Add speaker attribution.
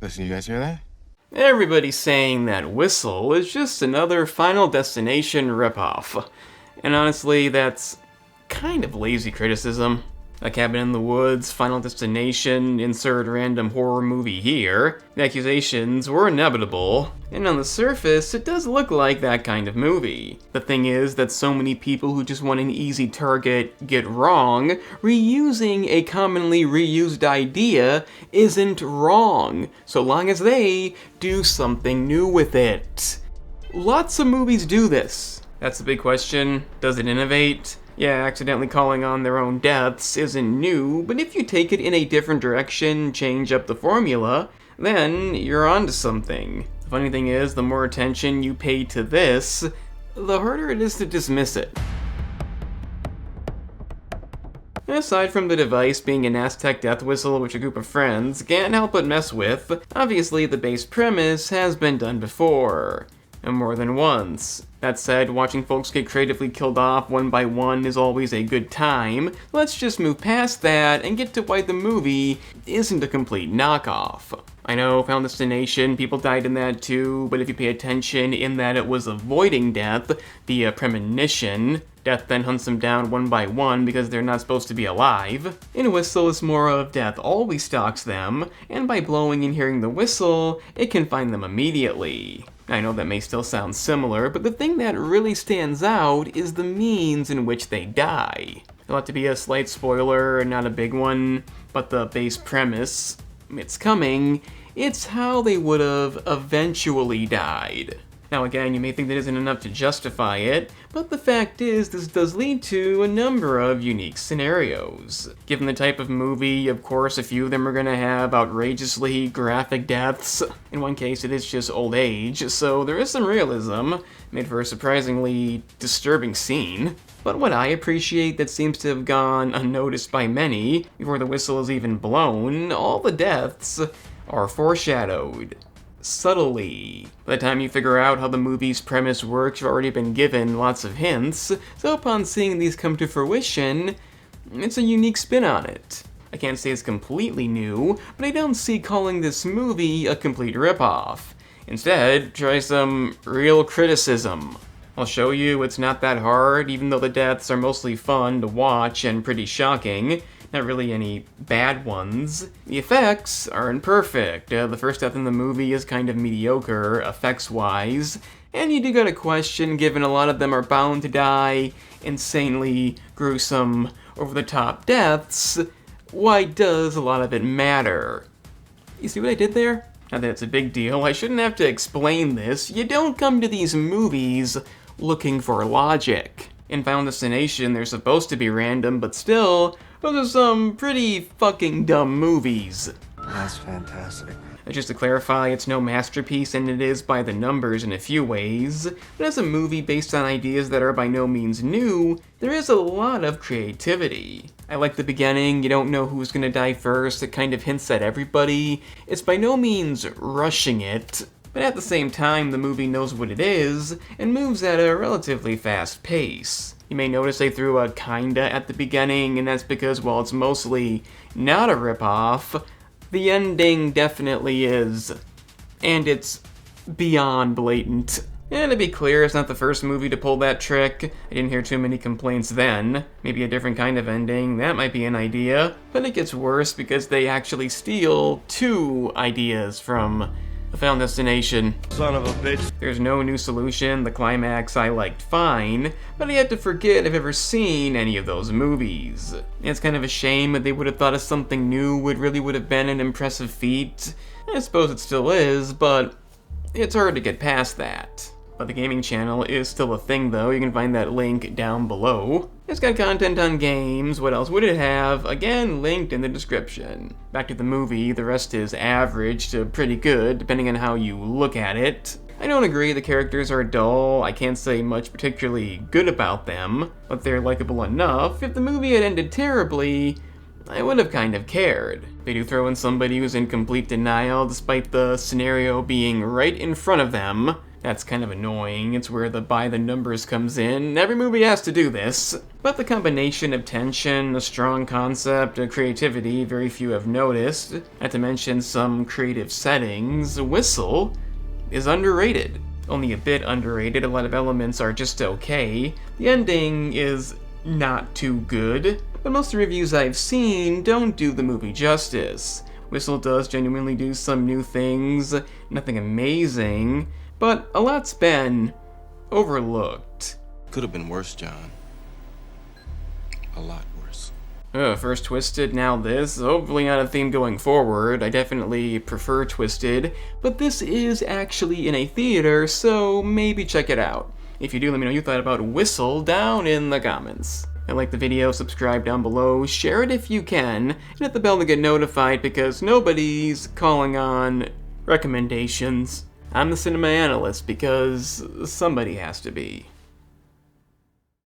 Speaker 1: Listen, you guys hear that?
Speaker 2: Everybody's saying that Whistle is just another Final Destination ripoff. And honestly, that's kind of lazy criticism. A Cabin in the Woods, Final Destination, insert random horror movie here. The accusations were inevitable, and on the surface, it does look like that kind of movie. The thing is that so many people who just want an easy target get wrong, reusing a commonly reused idea isn't wrong, so long as they do something new with it. Lots of movies do this. That's the big question. Does it innovate? Yeah, accidentally calling on their own deaths isn't new, but if you take it in a different direction, change up the formula, then you're onto something. The funny thing is, the more attention you pay to this, the harder it is to dismiss it. Aside from the device being an Aztec Death Whistle which a group of friends can't help but mess with, obviously the base premise has been done before. And more than once. That said, watching folks get creatively killed off one by one is always a good time. Let's just move past that and get to why the movie isn't a complete knockoff. I know, Final Destination, people died in that too, but if you pay attention in that it was avoiding death via premonition, death then hunts them down one by one because they're not supposed to be alive. In Whistle, it's more of death always stalks them, and by blowing and hearing the whistle, it can find them immediately. I know that may still sound similar, but the thing that really stands out is the means in which they die. It'll have to be a slight spoiler and not a big one, but the base premise, it's coming, it's how they would have eventually died. Now again, you may think that isn't enough to justify it, but the fact is this does lead to a number of unique scenarios. Given the type of movie, of course, a few of them are going to have outrageously graphic deaths. In one case, it is just old age, so there is some realism, made for a surprisingly disturbing scene. But what I appreciate that seems to have gone unnoticed by many, before the whistle is even blown, all the deaths are foreshadowed. Subtly. By the time you figure out how the movie's premise works, you've already been given lots of hints, so upon seeing these come to fruition, it's a unique spin on it. I can't say it's completely new, but I don't see calling this movie a complete ripoff. Instead, try some real criticism. I'll show you it's not that hard, even though the deaths are mostly fun to watch and pretty shocking. Not really any bad ones. The effects aren't perfect. The first death in the movie is kind of mediocre, effects-wise, and you do gotta question, given a lot of them are bound to die insanely gruesome, over-the-top deaths, why does a lot of it matter? You see what I did there? Not that it's a big deal, I shouldn't have to explain this. You don't come to these movies looking for logic. In Final Destination, they're supposed to be random, but still, those are some pretty fucking dumb movies.
Speaker 1: That's fantastic.
Speaker 2: Just to clarify, it's no masterpiece, and it is by the numbers in a few ways, but as a movie based on ideas that are by no means new, there is a lot of creativity. I like the beginning, you don't know who's gonna die first, it kind of hints at everybody. It's by no means rushing it, but at the same time, the movie knows what it is, and moves at a relatively fast pace. You may notice they threw a kinda at the beginning, and that's because while it's mostly not a ripoff, the ending definitely is. And it's beyond blatant. And to be clear, it's not the first movie to pull that trick. I didn't hear too many complaints then. Maybe a different kind of ending, that might be an idea. But it gets worse because they actually steal two ideas from The Final Destination.
Speaker 1: Son of a bitch.
Speaker 2: There's no new solution, the climax I liked fine, but I had to forget I've ever seen any of those movies. It's kind of a shame that they would have thought of something new, it really would have been an impressive feat. I suppose it still is, but it's hard to get past that. But the gaming channel is still a thing though, you can find that link down below. It's got content on games, what else would it have? Again, linked in the description. Back to the movie, the rest is average to pretty good, depending on how you look at it. I don't agree the characters are dull, I can't say much particularly good about them, but they're likable enough. If the movie had ended terribly, I would have kind of cared. They do throw in somebody who's in complete denial despite the scenario being right in front of them. That's kind of annoying. It's where the by the numbers comes in. Every movie has to do this. But the combination of tension, a strong concept, a creativity very few have noticed, not to mention some creative settings, Whistle is underrated. Only a bit underrated, a lot of elements are just okay. The ending is not too good, but most of the reviews I've seen don't do the movie justice. Whistle does genuinely do some new things, nothing amazing, but a lot's been overlooked.
Speaker 3: Could have been worse, John. A lot worse.
Speaker 2: First Twisted, now this. Hopefully not a theme going forward. I definitely prefer Twisted, but this is actually in a theater, so maybe check it out. If you do, let me know what you thought about Whistle down in the comments. And like the video, subscribe down below, share it if you can, and hit the bell to get notified because nobody's calling on recommendations. I'm the cinema analyst because somebody has to be.